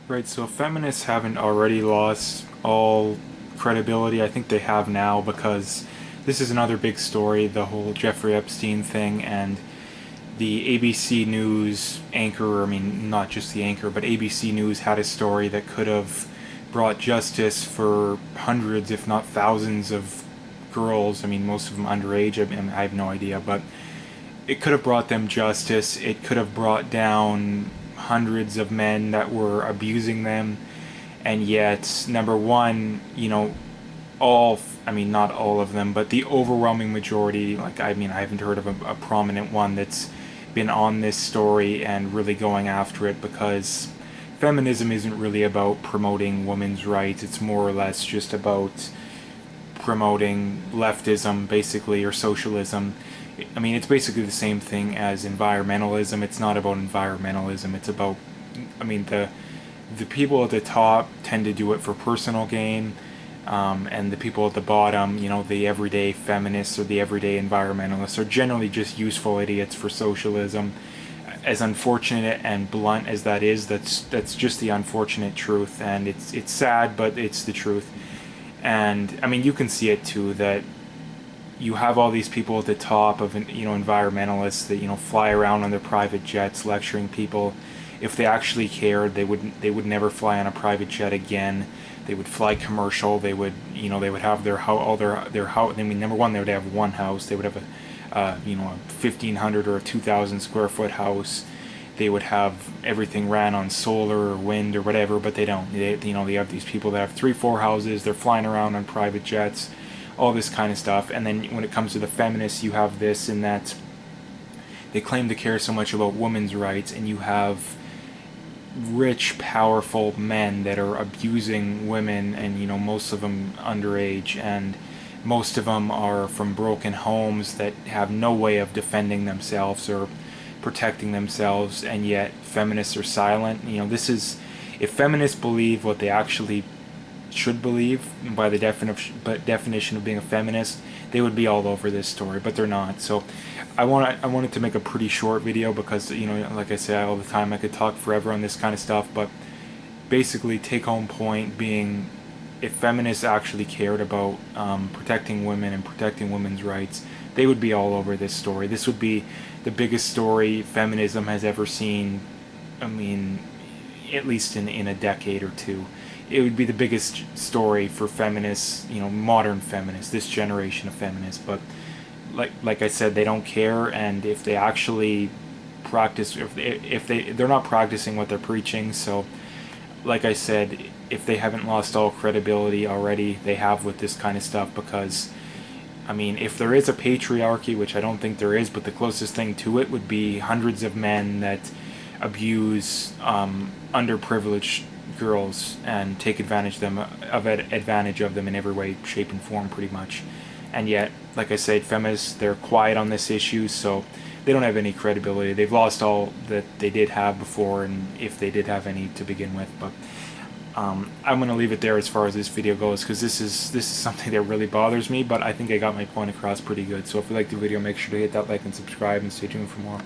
Right, so feminists haven't already lost all credibility. I think they have now because this is another big story, the whole Jeffrey Epstein thing, and the ABC News anchor, I mean, not just the anchor, but ABC News had a story that could have brought justice for hundreds, if not thousands, of girls. I mean, most of them underage. I mean, I have no idea, but it could have brought them justice. It could have brought down hundreds of men that were abusing them. And yet, number one, all, I mean, not all of them, but the overwhelming majority, like, I mean, I haven't heard of a prominent one that's been on this story and really going after it, because feminism isn't really about promoting women's rights. It's more or less just about promoting leftism, basically, or socialism. I mean, it's basically the same thing as environmentalism. It's not about environmentalism. It's about, I mean, the people at the top tend to do it for personal gain, and the people at the bottom, the everyday feminists or the everyday environmentalists, are generally just useful idiots for socialism. As unfortunate and blunt as that is, that's just the unfortunate truth, and it's sad, but it's the truth. And I mean, you can see it too, that you have all these people at the top of environmentalists that fly around on their private jets lecturing people. If they actually cared, they would never fly on a private jet again. They would fly commercial. They would they would have their house. I mean, number one, they would have one house. They would have a 1,500 or a 2,000 square foot house. They would have everything ran on solar or wind or whatever, but they don't. They have these people that have 3, 4 houses. They're flying around on private jets, all this kind of stuff. And then when it comes to the feminists, you have this and that. They claim to care so much about women's rights, and you have rich, powerful men that are abusing women, and most of them underage, and most of them are from broken homes that have no way of defending themselves or protecting themselves, and yet feminists are silent. This is, if feminists believe what they actually should believe by the definition of being a feminist, they would be all over this story, but they're not. So I wanted to make a pretty short video because like I say all the time, I could talk forever on this kind of stuff, but basically take home point being, if feminists actually cared about protecting women and protecting women's rights, they would be all over this story. This would be the biggest story feminism has ever seen. I mean, at least in a decade or two. It would be the biggest story for feminists, modern feminists, this generation of feminists. But like I said, they don't care, and if they actually practice, if they're not practicing what they're preaching. So, like I said, if they haven't lost all credibility already, they have with this kind of stuff, because I mean, if there is a patriarchy, which I don't think there is, but the closest thing to it would be hundreds of men that abuse underprivileged girls and take advantage of them in every way, shape, and form, pretty much. And yet, like I said, feminists, they're quiet on this issue, so they don't have any credibility. They've lost all that they did have before, and if they did have any to begin with. But I'm going to leave it there as far as this video goes, because this is something that really bothers me, but I think I got my point across pretty good. So if you liked the video, make sure to hit that like and subscribe, and stay tuned for more.